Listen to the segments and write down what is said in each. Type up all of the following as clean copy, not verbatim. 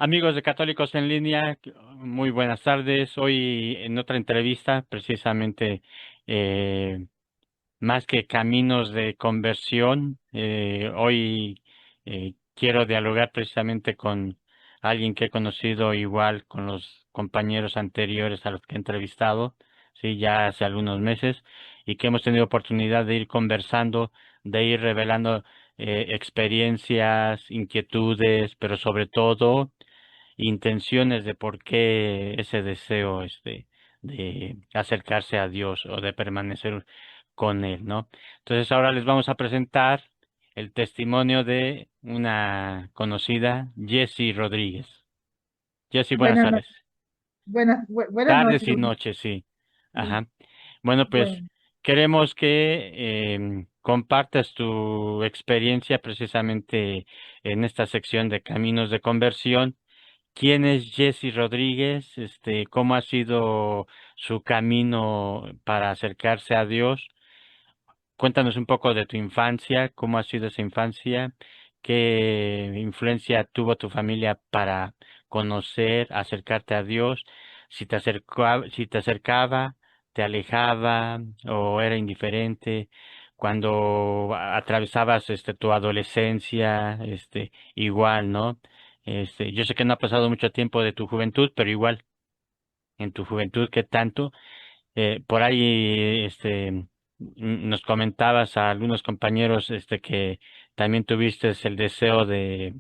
Amigos de Católicos en Línea, muy buenas tardes. Hoy en otra entrevista, precisamente eh, más que caminos de conversión, hoy quiero dialogar precisamente con alguien que he conocido igual con los compañeros anteriores a los que he entrevistado, sí, ya hace algunos meses, y que hemos tenido oportunidad de ir conversando, de ir revelando experiencias, inquietudes, pero sobre todo intenciones de por qué ese deseo de acercarse a Dios o de permanecer con Él, ¿no? Entonces ahora les vamos a presentar el testimonio de una conocida, Jessie Rodríguez. Jessie, buenas Buenas tardes. noches, buenas Tardes noches. y noches, sí. Sí, Ajá. Bueno, pues bueno, queremos que compartas tu experiencia precisamente en esta sección de Caminos de Conversión. ¿Quién es Jesse Rodríguez? ¿Cómo ha sido su camino para acercarse a Dios? Cuéntanos un poco de tu infancia, cómo ha sido esa infancia, qué influencia tuvo tu familia para conocer, acercarte a Dios, si te acercaba, te alejaba o era indiferente, cuando atravesabas tu adolescencia, igual, ¿no? Yo sé que no ha pasado mucho tiempo de tu juventud, pero igual, en tu juventud, ¿qué tanto? Por ahí, nos comentabas a algunos compañeros, que también tuviste el deseo de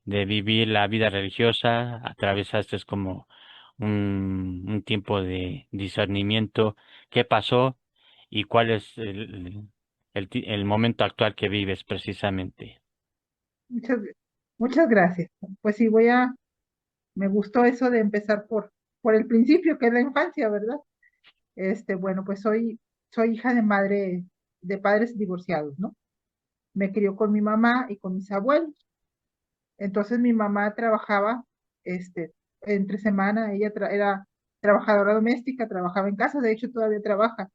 vivir la vida religiosa, atravesaste como un tiempo de discernimiento. ¿Qué pasó y cuál es el momento actual que vives precisamente? muchas, muchas gracias. Pues sí, me gustó eso de empezar por el principio, que es la infancia, ¿verdad? Bueno, pues soy hija de de padres divorciados, ¿no? Me crió con mi mamá y con mis abuelos. Entonces mi mamá trabajaba, este, entre semana, era trabajadora doméstica, trabajaba en casa, de hecho todavía trabaja.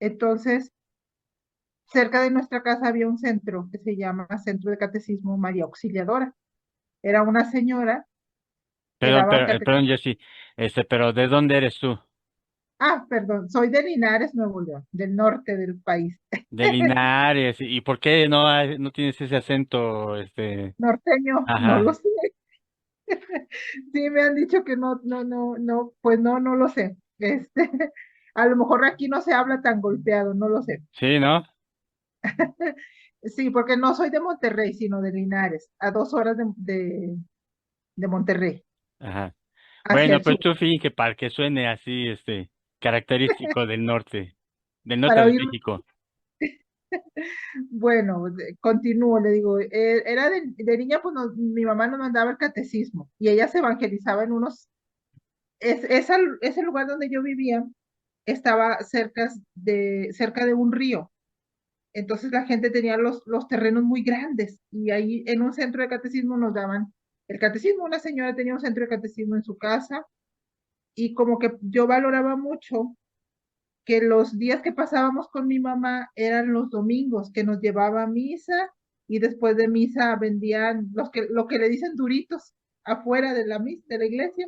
Entonces, cerca de nuestra casa había un centro que se llama Centro de Catecismo María Auxiliadora. Era una señora que Perdón, daba pero, perdón, catecismo. Jessy, pero ¿de dónde eres tú? Ah, perdón, soy de Linares, Nuevo León, del norte del país. De Linares. ¿Y por qué no tienes ese acento, Norteño, no lo Ajá. sé. Sí, me han dicho que no, pues no lo sé. A lo mejor aquí no se habla tan golpeado, no lo sé. Sí, ¿no? Sí, porque no soy de Monterrey, sino de Linares, a 2 horas de Monterrey, Ajá. hacia Bueno, el pues sur. tú fin que para que suene así, característico del norte Para de oír. México. Bueno, continúo, le digo, era de niña, pues mi mamá nos mandaba el catecismo y ella se evangelizaba en ese lugar donde yo vivía estaba cerca de un río, entonces la gente tenía los terrenos muy grandes y ahí en un centro de catecismo nos daban el catecismo, una señora tenía un centro de catecismo en su casa y como que yo valoraba mucho que los días que pasábamos con mi mamá eran los domingos, que nos llevaba a misa y después de misa vendían lo que le dicen duritos afuera de de la iglesia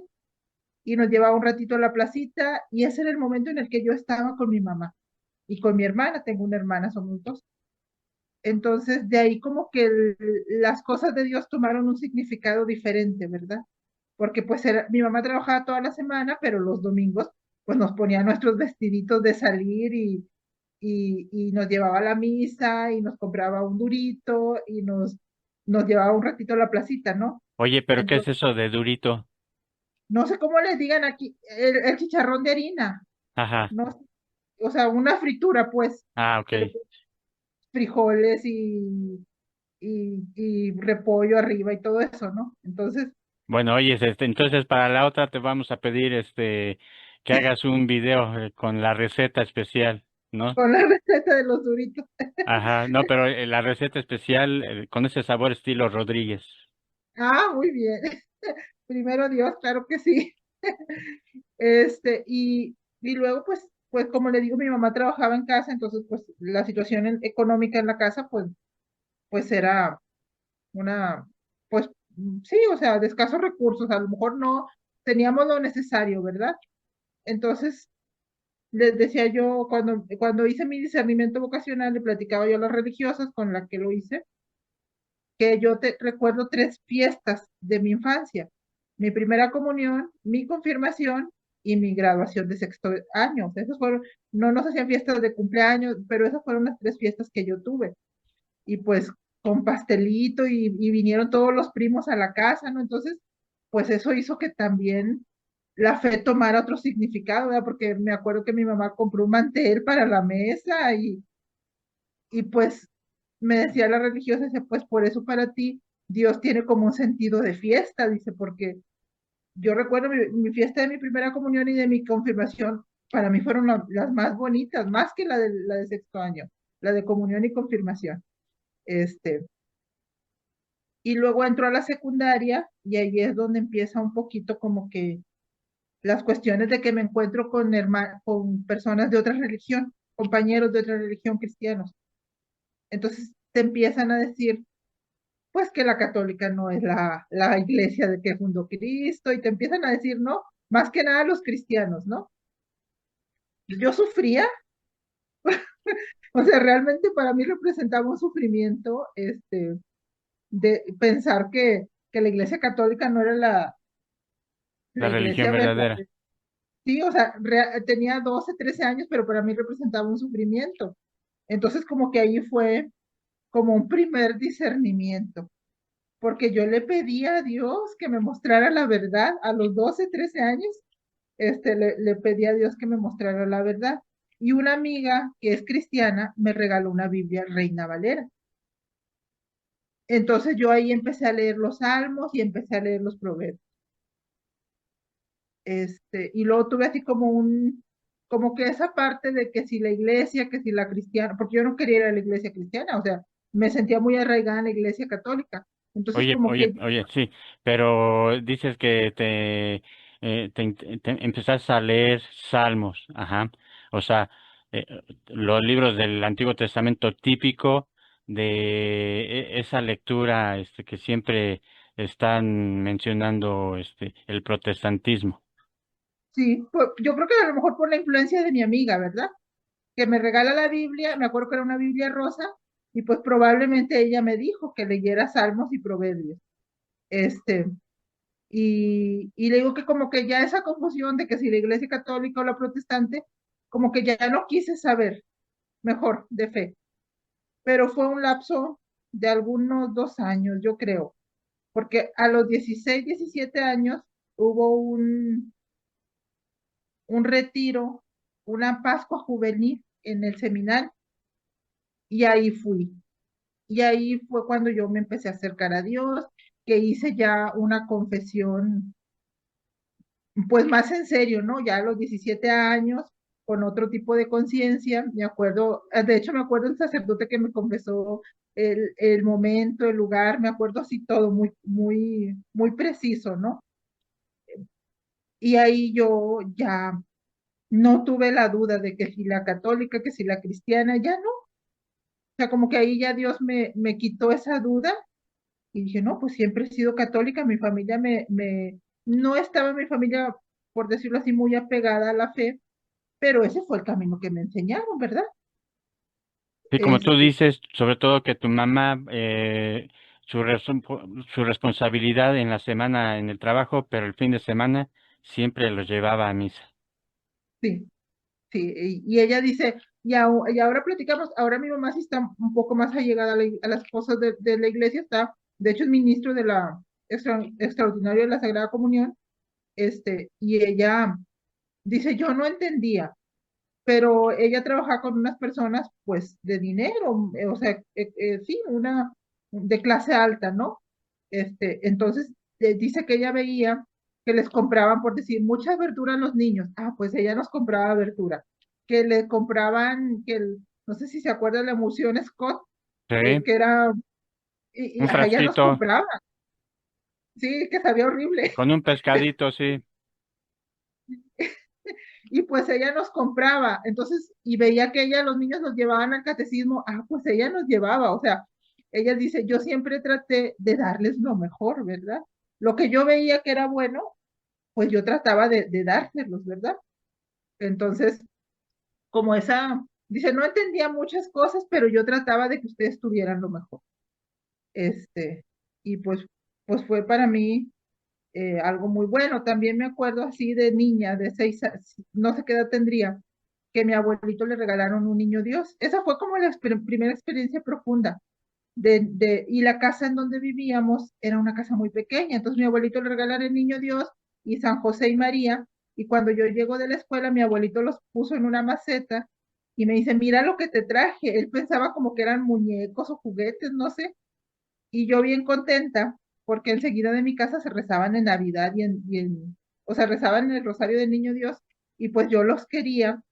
y nos llevaba un ratito a la placita y ese era el momento en el que yo estaba con mi mamá y con mi hermana, tengo una hermana, somos dos. Entonces, de ahí como que las cosas de Dios tomaron un significado diferente, ¿verdad? Porque pues mi mamá trabajaba toda la semana, pero los domingos pues nos ponía nuestros vestiditos de salir y nos llevaba a la misa y nos compraba un durito y nos llevaba un ratito a la placita, ¿no? Oye, pero ¿qué es Entonces, eso de durito? no sé cómo les digan aquí, el chicharrón de harina, Ajá. ¿no? O sea, una fritura, pues, Ah, que le ok. ponen frijoles y repollo arriba y todo eso, ¿no? Entonces, Bueno, oye, entonces para la otra te vamos a pedir, que hagas un video con la receta especial, ¿no? con la receta de los duritos. Ajá. No, pero la receta especial con ese sabor estilo Rodríguez. Ah, muy bien. Primero Dios, claro que sí. Y luego, pues como le digo, mi mamá trabajaba en casa, entonces, pues la situación económica en la casa, pues era una, pues sí, o sea, de escasos recursos, a lo mejor no teníamos lo necesario, ¿verdad? Entonces, les decía yo, cuando hice mi discernimiento vocacional, le platicaba yo a las religiosas con las que lo hice, que yo te recuerdo tres fiestas de mi infancia: mi primera comunión, mi confirmación y mi graduación de sexto año. Esas fueron, no nos hacían fiestas de cumpleaños, pero esas fueron las tres fiestas que yo tuve. Y pues con pastelito y vinieron todos los primos a la casa, ¿no? Entonces, pues eso hizo que también la fe tomara otro significado, ¿verdad? Porque me acuerdo que mi mamá compró un mantel para la mesa y pues me decía la religiosa, dice, pues por eso para ti Dios tiene como un sentido de fiesta, dice, porque yo recuerdo mi fiesta de mi primera comunión y de mi confirmación, para mí fueron las más bonitas, más que la de sexto año, la de comunión y confirmación. Este, y luego entró a la secundaria y ahí es donde empieza un poquito como que las cuestiones de que me encuentro con personas de otra religión, compañeros de otra religión cristianos. Entonces te empiezan a decir, pues que la católica no es la iglesia de que fundó Cristo y te empiezan a decir, ¿no? Más que nada los cristianos, ¿no? Yo sufría, o sea, realmente para mí representaba un sufrimiento, de pensar que la iglesia católica no era La la religión iglesia verdadera. verdadera. Sí, o sea, tenía 12, 13 años, pero para mí representaba un sufrimiento. Entonces, como que ahí fue como un primer discernimiento, porque yo le pedía a Dios que me mostrara la verdad a los 12, 13 años. Le pedí a Dios que me mostrara la verdad. Y una amiga que es cristiana me regaló una Biblia Reina Valera. Entonces yo ahí empecé a leer los salmos y empecé a leer los proverbios. Y luego tuve así como que esa parte de que si la iglesia, que si la cristiana, porque yo no quería ir a la iglesia cristiana, o sea, me sentía muy arraigada en la iglesia católica. Entonces Oye, como oye, que oye, sí, pero dices que te empezaste a leer salmos, ajá. O sea, los libros del Antiguo Testamento típico de esa lectura, que siempre están mencionando, el protestantismo. sí, yo creo que a lo mejor por la influencia de mi amiga, ¿verdad? Que me regala la Biblia, me acuerdo que era una Biblia rosa, y pues probablemente ella me dijo que leyera salmos y proverbios. Este, y le digo que como que ya esa confusión de que si la iglesia católica o la protestante, como que ya no quise saber mejor de fe, pero fue un lapso de algunos 2 años, yo creo, porque a los 16 17 años hubo un retiro, una Pascua juvenil en el seminario, y ahí fui. Y ahí fue cuando yo me empecé a acercar a Dios, que hice ya una confesión, pues más en serio, ¿no? Ya a los 17 años, con otro tipo de conciencia, me acuerdo, de hecho me acuerdo el sacerdote que me confesó el momento, el lugar, me acuerdo así todo muy, muy, muy preciso, ¿no? Y ahí yo ya no tuve la duda de que si la católica, que si la cristiana, ya no. O sea, como que ahí ya Dios me quitó esa duda y dije, no, pues siempre he sido católica, mi familia no estaba mi familia, por decirlo así, muy apegada a la fe, pero ese fue el camino que me enseñaron, ¿verdad? Sí, como tú Este, dices, sobre todo que tu mamá, su responsabilidad en la semana en el trabajo, pero el fin de semana siempre los llevaba a misa. sí, sí, y ella dice, y ahora platicamos, ahora mi mamá sí está un poco más allegada a las cosas de la iglesia, está, de hecho es ministro de la extraordinaria de la Sagrada Comunión, y ella dice, yo no entendía, pero ella trabajaba con unas personas, pues, de dinero, o sea, sí, una de clase alta, ¿no? Entonces, dice que ella veía que les compraban, por decir, mucha verdura a los niños. Ah, pues ella nos compraba verdura. Que le compraban, no sé si se acuerda de la emulsión Scott, Sí, que era, un ajá, ella nos frasquito compraba, sí, que sabía horrible. con un pescadito, sí. Y pues ella nos compraba, entonces, y veía que ella, los niños los llevaban al catecismo, ah, pues ella nos llevaba, o sea, ella dice, yo siempre traté de darles lo mejor, ¿verdad? Lo que yo veía que era bueno, pues yo trataba de dárselos, ¿verdad? Entonces, como esa, dice, no entendía muchas cosas, pero yo trataba de que ustedes tuvieran lo mejor. Este, y pues fue para mí algo muy bueno. También me acuerdo así de niña, de 6 años, no sé qué edad tendría, que mi abuelito le regalaron un niño Dios. Esa fue como la primera experiencia profunda. Y la casa en donde vivíamos era una casa muy pequeña, entonces mi abuelito le regalaron el niño Dios y San José y María, y cuando yo llego de la escuela, mi abuelito los puso en una maceta y me dice, mira lo que te traje. Él pensaba como que eran muñecos o juguetes, no sé, y yo bien contenta, porque enseguida de mi casa se rezaban en Navidad o sea, rezaban en el Rosario del Niño Dios, y pues yo los quería,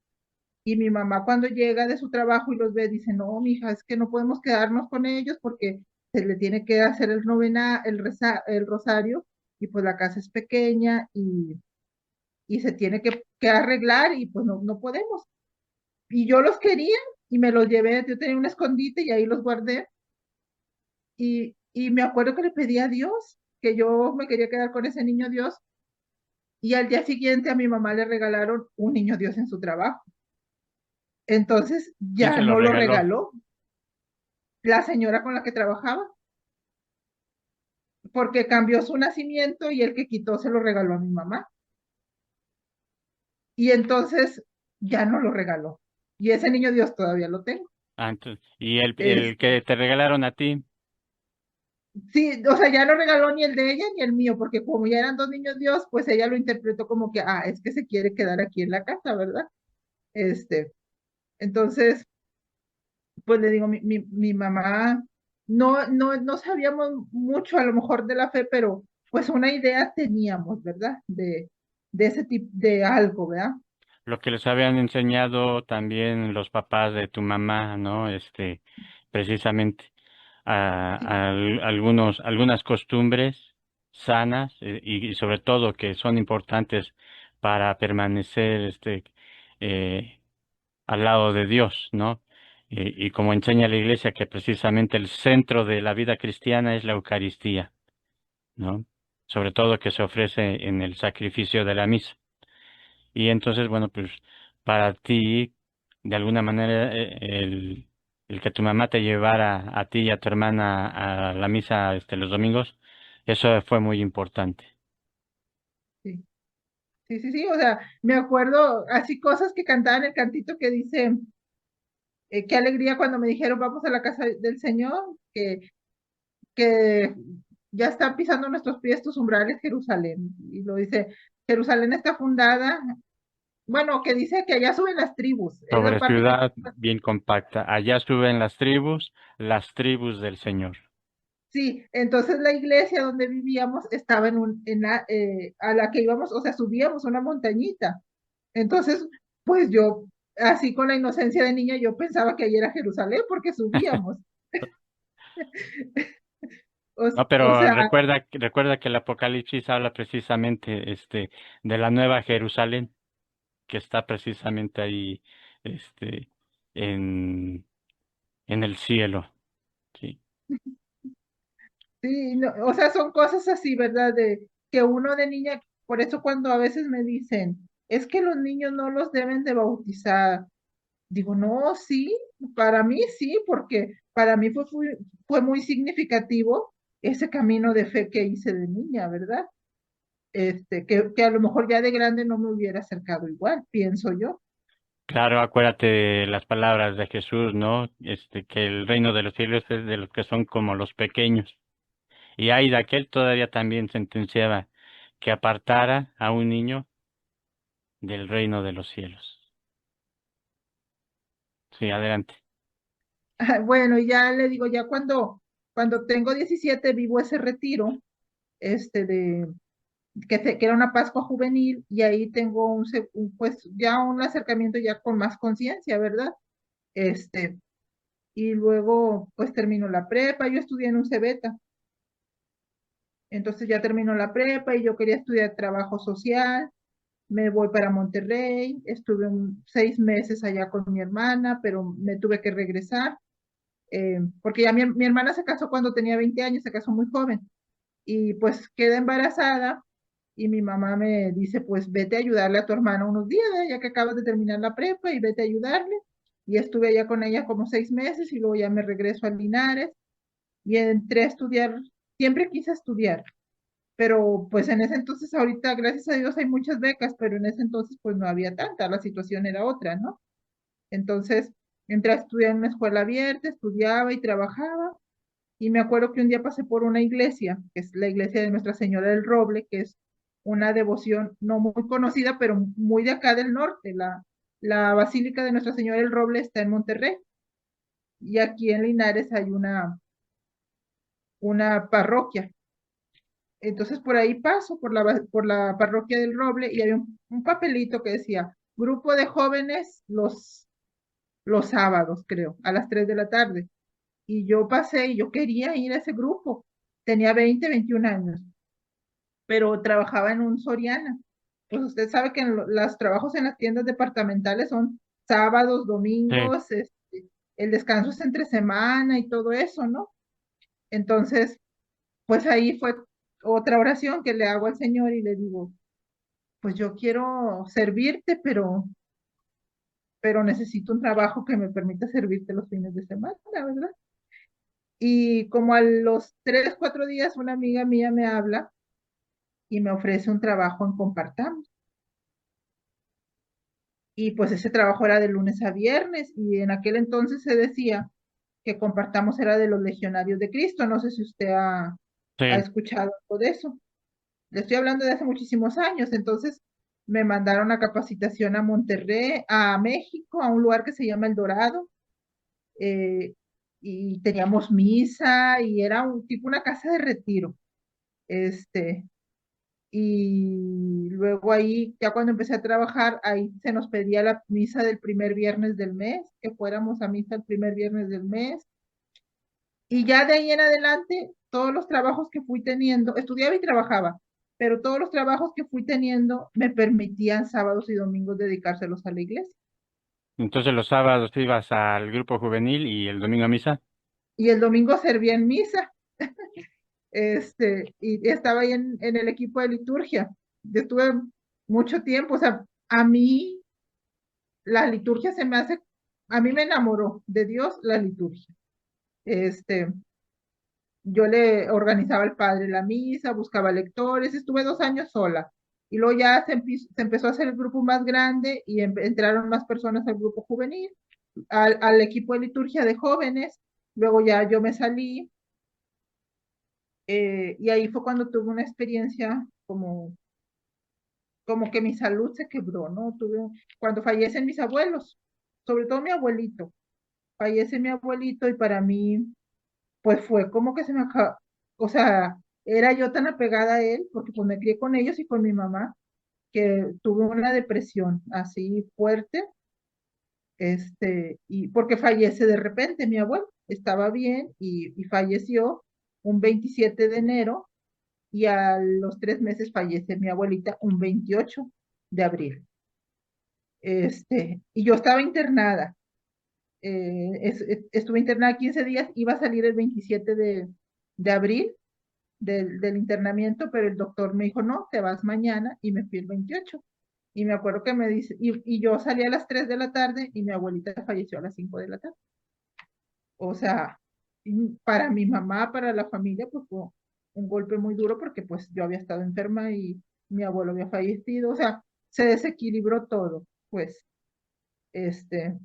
y mi mamá cuando llega de su trabajo y los ve, dice, no, mija, es que no podemos quedarnos con ellos porque se le tiene que hacer el novena, el rosario, y pues la casa es pequeña y se tiene que arreglar y pues no podemos. Y yo los quería y me los llevé, yo tenía un escondite y ahí los guardé y me acuerdo que le pedí a Dios que yo me quería quedar con ese niño Dios y al día siguiente a mi mamá le regalaron un niño Dios en su trabajo. Entonces ¿Quién ya se lo no lo regaló? regaló la señora con la que trabajaba, porque cambió su nacimiento y el que quitó se lo regaló a mi mamá. Y entonces ya no lo regaló. Y ese niño Dios todavía lo tengo. Ah, y el Este, que te regalaron a ti, sí, o sea, ya no regaló ni el de ella ni el mío, porque como ya eran dos niños Dios, pues ella lo interpretó como que, es que se quiere quedar aquí en la casa, ¿verdad? Este, entonces, pues le digo, mi mamá, no sabíamos mucho a lo mejor de la fe, pero pues una idea teníamos, ¿verdad? De ese tipo, de algo, ¿verdad? lo que les habían enseñado también los papás de tu mamá, ¿no? Precisamente Sí, algunas costumbres sanas y sobre todo que son importantes para permanecer eh, al lado de Dios, ¿no? Y como enseña la Iglesia que precisamente el centro de la vida cristiana es la Eucaristía, ¿no? Sobre todo que se ofrece en el sacrificio de la misa. Y entonces, bueno, pues para ti, de alguna manera, el que tu mamá te llevara a ti y a tu hermana a la misa los domingos, eso fue muy importante. sí, sí, o sea, me acuerdo así cosas que cantaban el cantito que dice, qué alegría cuando me dijeron vamos a la casa del Señor, que ya están pisando nuestros pies tus umbrales, Jerusalén. Y lo dice, Jerusalén está fundada, bueno, que dice que allá suben las tribus, es la Sobre parte que... ciudad bien compacta. Allá suben las tribus del Señor. Sí, entonces la iglesia donde vivíamos estaba a la que íbamos, o sea, subíamos una montañita. Entonces, pues yo, así con la inocencia de niña, yo pensaba que ahí era Jerusalén porque subíamos. O, No, o pero sea, recuerda que el Apocalipsis habla precisamente de la Nueva Jerusalén, que está precisamente ahí este, en, en el cielo. Sí. sí, o sea, son cosas así, ¿verdad? De que uno de niña, por eso cuando a veces me dicen, es que los niños no los deben de bautizar, digo, no, sí, para mí sí, porque para mí fue muy significativo ese camino de fe que hice de niña, ¿verdad? Que a lo mejor ya de grande no me hubiera acercado igual, pienso yo. Claro, acuérdate de las palabras de Jesús, ¿no? Que el reino de los cielos es de los que son como los pequeños. Y hay de aquel todavía también sentenciaba que apartara a un niño del reino de los cielos. Sí, adelante. Bueno, y ya le digo, ya cuando tengo 17 vivo ese retiro, de que era una Pascua juvenil, y ahí tengo pues ya un acercamiento ya con más conciencia, ¿verdad? Este, y luego pues termino la prepa, yo estudié en un Cebeta, entonces ya terminó la prepa y yo quería estudiar trabajo social, me voy para Monterrey, estuve 6 meses allá con mi hermana, pero me tuve que regresar porque ya mi hermana se casó cuando tenía 20 años, se casó muy joven, y pues queda embarazada, y mi mamá me dice, pues vete a ayudarle a tu hermana unos días, ya que acabas de terminar la prepa, y vete a ayudarle. Y estuve allá con ella como 6 meses, y luego ya me regreso a Linares, y entré a estudiar, siempre quise estudiar, pero pues en ese entonces, ahorita, gracias a Dios, hay muchas becas, pero en ese entonces pues no había tanta, la situación era otra, ¿no? Entonces, entré a estudiar en una escuela abierta, estudiaba y trabajaba, y me acuerdo que un día pasé por una iglesia, que es la iglesia de Nuestra Señora del Roble, que es una devoción no muy conocida, pero muy de acá del norte. La Basílica de Nuestra Señora del Roble está en Monterrey, y aquí en Linares hay una parroquia. Entonces por ahí paso, por la parroquia del Roble, y hay un papelito que decía, grupo de jóvenes los sábados, creo, a las 3 de la tarde. Y yo pasé y yo quería ir a ese grupo. Tenía 21 años, pero trabajaba en un Soriana. Pues usted sabe que los trabajos en las tiendas departamentales son sábados, Sí. domingos, el descanso es entre semana y todo eso, ¿no? Entonces, pues ahí fue otra oración que le hago al Señor y le digo, pues yo quiero servirte, pero necesito un trabajo que me permita servirte los fines de semana, ¿verdad? Y como a los 3, 4 días, una amiga mía me habla y me ofrece un trabajo en Compartamos. Y pues ese trabajo era de lunes a viernes, y en aquel entonces se decía que Compartamos era de los legionarios de Cristo. No sé si usted ha Sí. escuchado algo de eso. Le estoy hablando de hace muchísimos años. Entonces me mandaron a capacitación a Monterrey, a México, a un lugar que se llama El Dorado, eh, y teníamos misa, y era un tipo una casa de retiro. Este, y luego ahí, ya cuando empecé a trabajar, ahí se nos pedía la misa del primer viernes del mes, que fuéramos a misa el primer viernes del mes. Y ya de ahí en adelante, todos los trabajos que fui teniendo, estudiaba y trabajaba, pero todos los trabajos que fui teniendo me permitían sábados y domingos dedicárselos a la iglesia. Entonces los sábados ibas al grupo juvenil y el domingo a misa. Y el domingo servía en misa, y estaba ahí en el equipo de liturgia. Yo estuve mucho tiempo, o sea, a mí la liturgia se me hace, a mí me enamoró de Dios la liturgia. Este, yo le organizaba al padre la misa, buscaba lectores, estuve 2 años sola. Y luego ya se empezó a hacer el grupo más grande, y entraron más personas al grupo juvenil, al equipo de liturgia de jóvenes. Luego ya yo me salí, y ahí fue cuando tuve una experiencia como que mi salud se quebró, ¿no? Cuando fallecen mis abuelos, sobre todo mi abuelito. Fallece mi abuelito, y para mí, pues fue como que se me acabó, o sea, era yo tan apegada a él, porque pues me crié con ellos y con mi mamá, que tuve una depresión así fuerte, y porque fallece de repente mi abuelo, estaba bien, y falleció un 27 de enero, y a los 3 meses fallece mi abuelita un 28 de abril. Y yo estaba internada, estuve internada 15 días, iba a salir el 27 de abril del internamiento, pero el doctor me dijo, no, te vas mañana, y me fui el 28. Y me acuerdo que me dice, y yo salí a las 3 de la tarde, y mi abuelita falleció a las 5 de la tarde. O sea, para mi mamá, para la familia, pues fue un golpe muy duro, porque pues yo había estado enferma y mi abuelo había fallecido. O sea, se desequilibró todo, pues. este,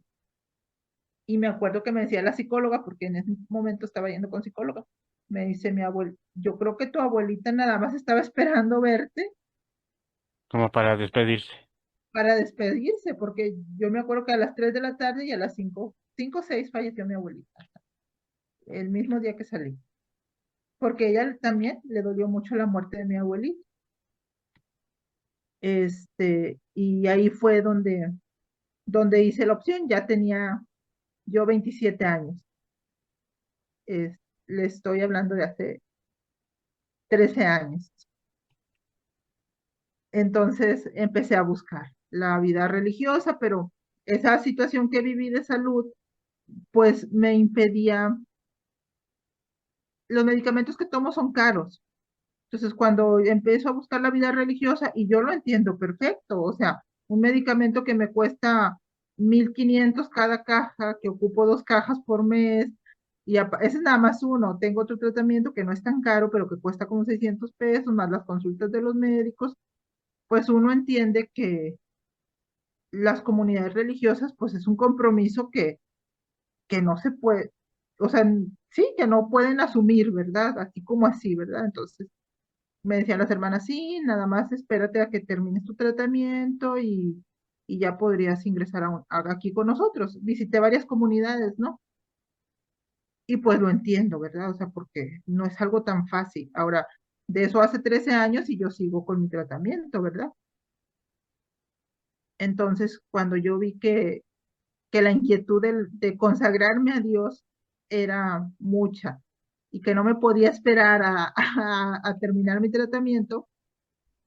Y me acuerdo que me decía la psicóloga, porque en ese momento estaba yendo con psicóloga, me dice mi abuelo, yo creo que tu abuelita nada más estaba esperando verte Como para despedirse. para despedirse, porque yo me acuerdo que a las 3 de la tarde y a las 5 o 6 falleció mi abuelita, el mismo día que salí, porque ella también le dolió mucho la muerte de mi abuelita. Y ahí fue donde hice la opción. Ya tenía yo 27 años. Le estoy hablando de hace 13 años. Entonces empecé a buscar la vida religiosa, pero esa situación que viví de salud pues me impedía, los medicamentos que tomo son caros. Entonces, cuando empiezo a buscar la vida religiosa, y yo lo entiendo perfecto, o sea, un medicamento que me cuesta 1.500 cada caja, que ocupo 2 cajas por mes, y ese es nada más uno. Tengo otro tratamiento que no es tan caro, pero que cuesta como 600 pesos, más las consultas de los médicos, pues uno entiende que las comunidades religiosas, pues es un compromiso que no se puede, o sea, sí, que no pueden asumir, ¿verdad? Así como así, ¿verdad? Entonces, me decían las hermanas, sí, nada más espérate a que termines tu tratamiento y ya podrías ingresar aquí con nosotros. Visité varias comunidades, ¿no? Y pues lo entiendo, ¿verdad? O sea, porque no es algo tan fácil. Ahora, de eso hace 13 años y yo sigo con mi tratamiento, ¿verdad? Entonces, cuando yo vi que la inquietud de consagrarme a Dios era mucha y que no me podía esperar a terminar mi tratamiento,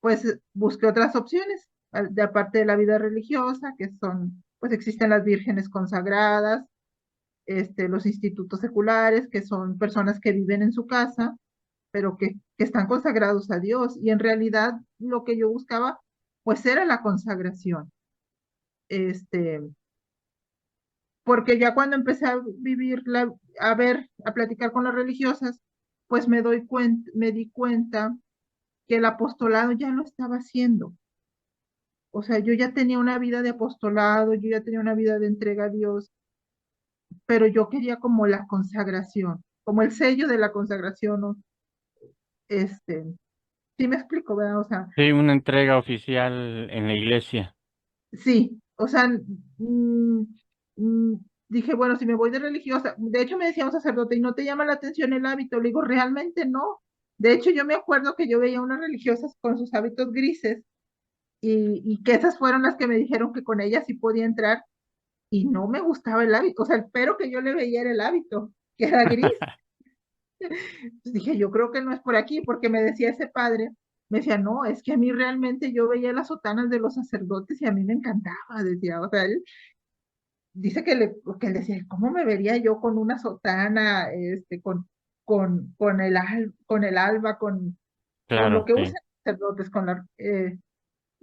pues busqué otras opciones, de aparte de la vida religiosa, que son, pues existen las vírgenes consagradas, los institutos seculares, que son personas que viven en su casa, pero que están consagrados a Dios. Y en realidad lo que yo buscaba, pues era la consagración. Este, porque ya cuando empecé a vivir, a ver, a platicar con las religiosas, pues me di cuenta que el apostolado ya lo estaba haciendo. O sea, yo ya tenía una vida de apostolado, yo ya tenía una vida de entrega a Dios, pero yo quería como la consagración, como el sello de la consagración, ¿no? Este, sí me explico, ¿verdad? O sea, Sí, una entrega oficial en la iglesia. sí, o sea, mm, dije, bueno, si me voy de religiosa, de hecho me decía un sacerdote, ¿y no te llama la atención el hábito? Le digo, realmente no. De hecho, yo me acuerdo que yo veía unas religiosas con sus hábitos grises y que esas fueron las que me dijeron que con ellas sí podía entrar y no me gustaba el hábito, o sea, el pero que yo le veía era el hábito, que era gris. Pues dije, yo creo que no es por aquí, porque me decía ese padre, me decía, no, es que a mí realmente yo veía las sotanas de los sacerdotes y a mí me encantaba, decía, o sea, él dice que él decía, ¿cómo me vería yo con una sotana, con el alba, con lo Claro, que usan sí. los sacerdotes,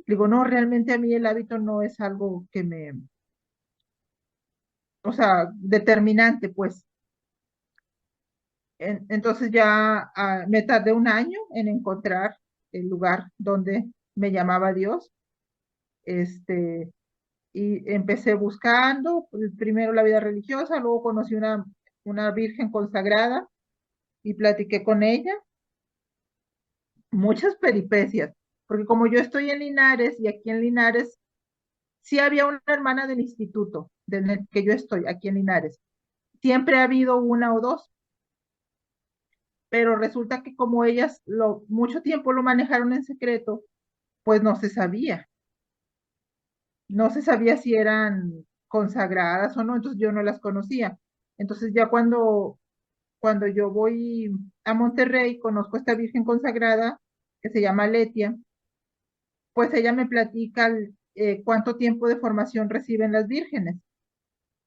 digo, no, realmente a mí el hábito no es algo o sea, determinante, pues. Entonces ya me tardé un año en encontrar el lugar donde me llamaba Dios, este, y empecé buscando, primero la vida religiosa, luego conocí una virgen consagrada y platiqué con ella, muchas peripecias, porque como yo estoy en Linares y aquí en Linares, sí había una hermana del instituto en el que yo estoy, aquí en Linares, siempre ha habido una o dos, pero resulta que como ellas mucho tiempo lo manejaron en secreto, pues no se sabía si eran consagradas o no, entonces yo no las conocía. Entonces ya cuando yo voy a Monterrey, conozco a esta virgen consagrada que se llama Letia, pues ella me platica cuánto tiempo de formación reciben las vírgenes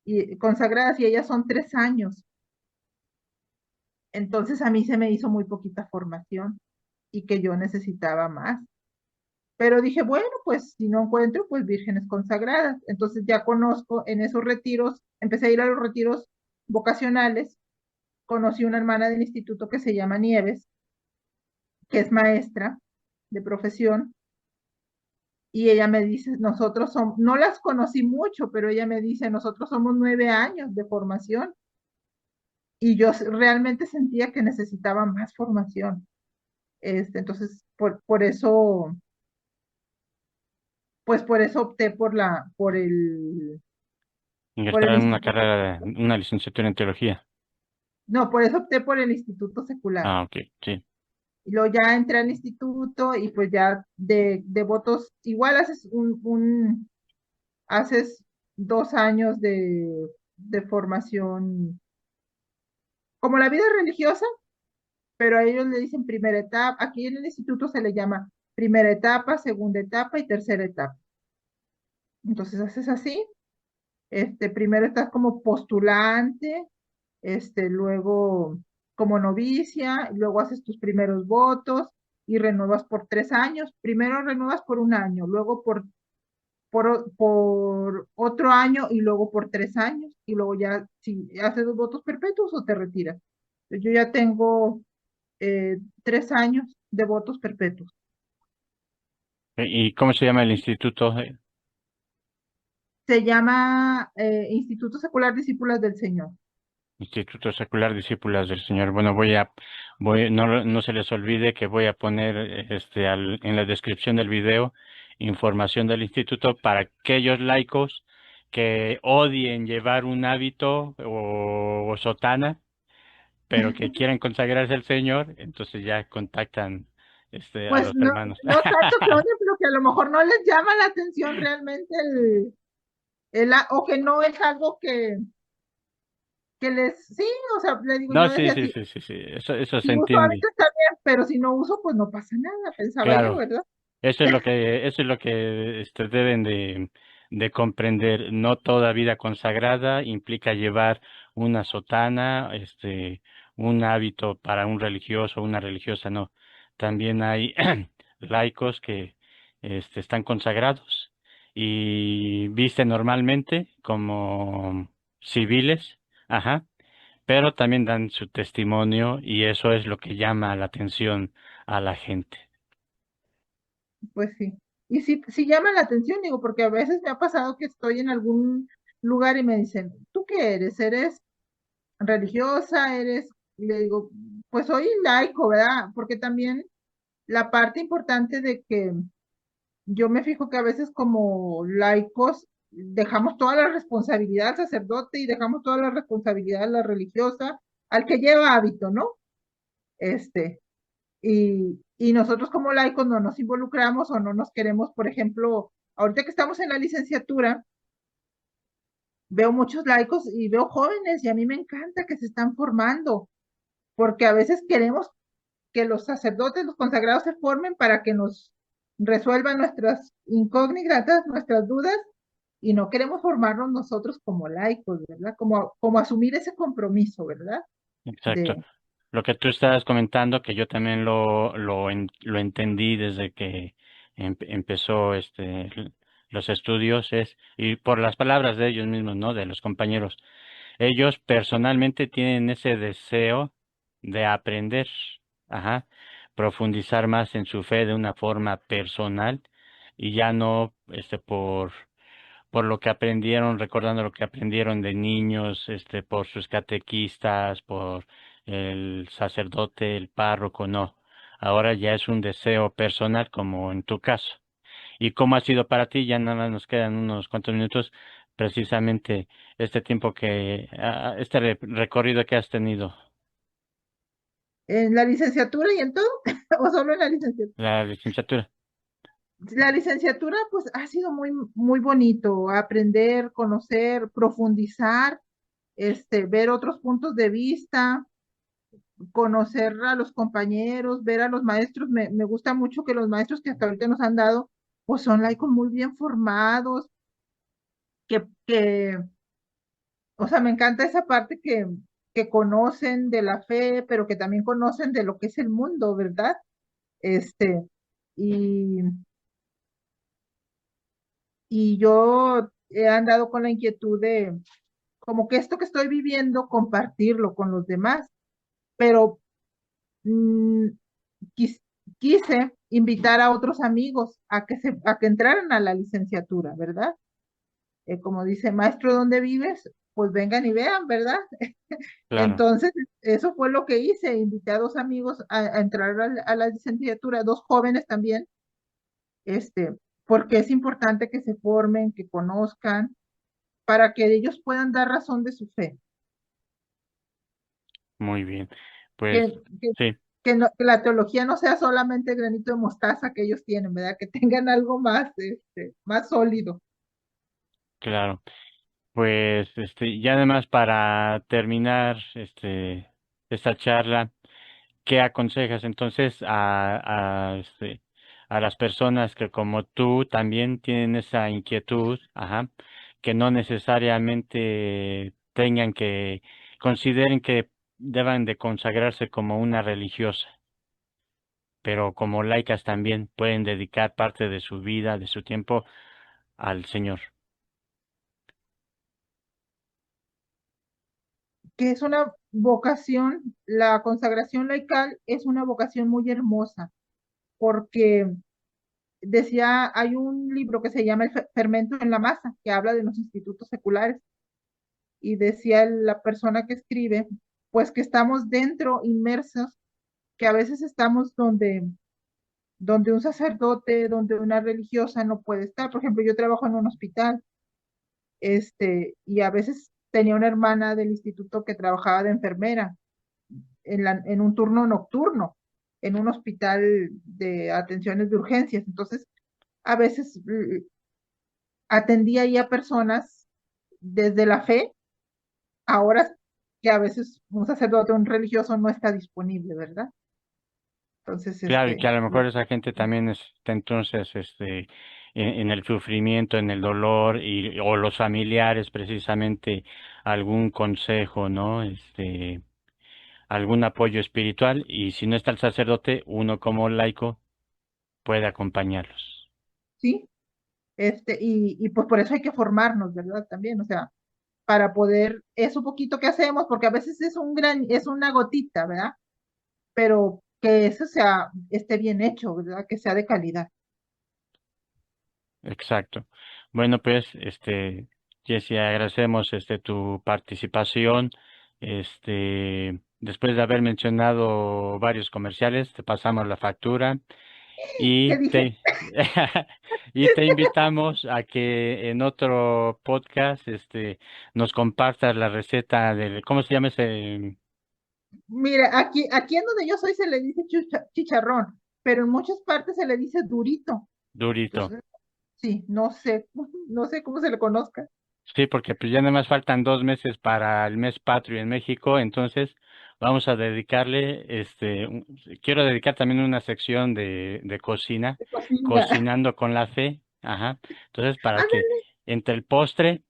y consagradas y ellas son 3 años. Entonces a mí se me hizo muy poquita formación y que yo necesitaba más. Pero dije, bueno, pues si no encuentro, pues vírgenes consagradas. Entonces ya conozco en esos retiros, empecé a ir a los retiros vocacionales, conocí una hermana del instituto que se llama Nieves, que es maestra de profesión, y ella me dice, nosotros somos, no las conocí mucho, pero ella me dice, nosotros somos 9 años de formación, y yo realmente sentía que necesitaba más formación. Entonces, por eso, pues por eso opté por el Ingresar en una instituto. carrera, una licenciatura en teología. No, por eso opté por el instituto secular. Ah, ok, sí. Y luego ya entré al instituto y pues ya de votos, igual haces 2 años de formación, como la vida religiosa, pero a ellos le dicen primera etapa. Aquí en el instituto se le llama primera etapa, segunda etapa y tercera etapa. Entonces haces así Primero estás como postulante, luego como novicia, y luego haces tus primeros votos y renuevas por 3 años. Primero renuevas por un año, luego por otro año y luego por 3 años, y luego ya si haces los votos perpetuos o te retiras. Yo ya tengo 3 años de votos perpetuos. ¿Y cómo se llama el instituto? Se llama Instituto Secular Discípulas del Señor. Instituto Secular Discípulas del Señor. Bueno, no se les olvide que voy a poner en la descripción del video información del instituto para aquellos laicos que odien llevar un hábito o sotana, pero que quieran consagrarse al Señor, entonces ya contactan a Pues los no, hermanos. no tanto que odien, pero que a lo mejor no les llama la atención realmente o que no es algo que sí, o sea, le digo, No, yo sí, decía, sí, sí, sí, sí, eso si se uso a entiende. veces está bien, pero si no uso, pues no pasa nada, pensaba yo, Claro. ¿verdad? Eso es lo que deben de comprender. No toda vida consagrada implica llevar una sotana, un hábito para un religioso o una religiosa, no. También hay laicos que están consagrados y visten normalmente como civiles, ajá, pero también dan su testimonio y eso es lo que llama la atención a la gente. Pues sí. Y sí llama la atención, digo, porque a veces me ha pasado que estoy en algún lugar y me dicen, ¿tú qué eres? ¿Eres religiosa? Le digo, pues soy laico, ¿verdad? Porque también la parte importante de que yo me fijo que a veces como laicos dejamos toda la responsabilidad al sacerdote y dejamos toda la responsabilidad a la religiosa, al que lleva hábito, ¿no? Este, y nosotros como laicos no nos involucramos o no nos queremos, por ejemplo, ahorita que estamos en la licenciatura, veo muchos laicos y veo jóvenes y a mí me encanta que se están formando, porque a veces queremos que los sacerdotes, los consagrados se formen para que nos resuelvan nuestras incógnitas, nuestras dudas, y no queremos formarnos nosotros como laicos, ¿verdad? Como asumir ese compromiso, ¿verdad? Exacto. De, Lo que tú estabas comentando, que yo también lo entendí desde que empezó los estudios, y por las palabras de ellos mismos, ¿no? De los compañeros, ellos personalmente tienen ese deseo de aprender, ajá, profundizar más en su fe de una forma personal y ya no, por lo que aprendieron, recordando lo que aprendieron de niños, por sus catequistas, por el sacerdote, el párroco, no. Ahora ya es un deseo personal, como en tu caso. ¿Y cómo ha sido para ti? Ya nada más nos quedan unos cuantos minutos, precisamente este tiempo recorrido que has tenido, en la licenciatura y en todo, o solo en la licenciatura. la licenciatura. La licenciatura, pues, ha sido muy, muy bonito, aprender, conocer, profundizar, ver otros puntos de vista, conocer a los compañeros, ver a los maestros. Me gusta mucho que los maestros que hasta ahorita nos han dado, pues son laicos muy bien formados, que, o sea, me encanta esa parte que conocen de la fe, pero que también conocen de lo que es el mundo, ¿verdad? Este, y, y yo he andado con la inquietud de, como que esto que estoy viviendo, compartirlo con los demás, pero mm, quis- quise invitar a otros amigos a que entraran a la licenciatura, ¿verdad? Como dice, maestro, ¿dónde vives? Pues vengan y vean, ¿verdad? Claro, Entonces, eso fue lo que hice, invité a 2 amigos a entrar a la licenciatura, 2 jóvenes también, este, porque es importante que se formen, que conozcan, para que ellos puedan dar razón de su fe, muy bien. Pues que, que, sí, que la teología no sea solamente el granito de mostaza que ellos tienen, ¿verdad? Que tengan algo más, más sólido. claro. Pues y además para terminar esta charla, ¿qué aconsejas entonces a las personas que como tú también tienen esa inquietud, ajá, que no necesariamente tengan que, consideren que deban de consagrarse como una religiosa, pero como laicas también pueden dedicar parte de su vida, de su tiempo al Señor. Que es una vocación, la consagración laical es una vocación muy hermosa, porque decía, hay un libro que se llama El fermento en la masa, que habla de los institutos seculares, y decía la persona que escribe, pues que estamos dentro, inmersos, que a veces estamos donde un sacerdote, donde una religiosa no puede estar. Por ejemplo, yo trabajo en un hospital, y a veces tenía una hermana del instituto que trabajaba de enfermera en un turno nocturno, en un hospital de atenciones de urgencias. Entonces, a veces atendía ahí a personas desde la fe, ahora que a veces un sacerdote o un religioso no está disponible, ¿verdad? Entonces, Claro, y que a lo mejor esa gente también está entonces en el sufrimiento, en el dolor, y, o los familiares precisamente algún consejo, ¿no? Algún apoyo espiritual, y si no está el sacerdote, uno como laico puede acompañarlos. sí, y pues por eso hay que formarnos, ¿verdad? También, o sea, para poder, eso poquito que hacemos, porque a veces es una gotita, ¿verdad? Pero que eso sea, esté bien hecho, ¿verdad? Que sea de calidad. Exacto. Bueno, pues, Jessy, agradecemos tu participación. Después de haber mencionado varios comerciales, te pasamos la factura ¿Qué y dije? te y te invitamos a que en otro podcast nos compartas la receta del, ¿cómo se llama ese Mira, aquí en donde yo soy se le dice chicharrón, pero en muchas partes se le dice durito. durito? Entonces, sí, no sé, no sé cómo se le conozca. Sí, porque pues ya nada más faltan 2 meses para el mes patrio en México, entonces vamos a dedicarle, quiero dedicar también una sección de cocina, De cocina. cocinando con la fe, ajá. Entonces, para que Ándale, entre el postre,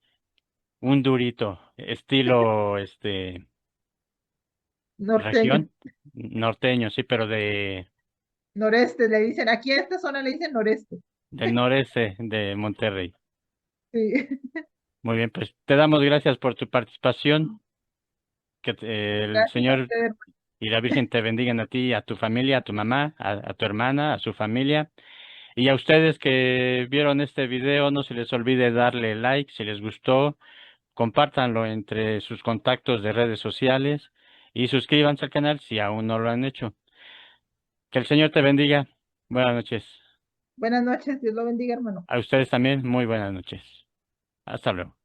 un durito, estilo, norteño, región, norteño, sí, pero noreste, le dicen, aquí a esta zona le dicen noreste. del noreste de Monterrey. Sí. Muy bien, pues te damos gracias por tu participación, el Gracias a Señor ustedes. y la Virgen te bendigan a ti, a tu familia, a tu mamá, a tu hermana, a su familia. Y a ustedes que vieron este video, no se les olvide darle like si les gustó, compártanlo entre sus contactos de redes sociales y suscríbanse al canal si aún no lo han hecho. Que el Señor te bendiga. Buenas noches. Buenas noches, Dios lo bendiga, hermano. A ustedes también, muy buenas noches. Hasta luego.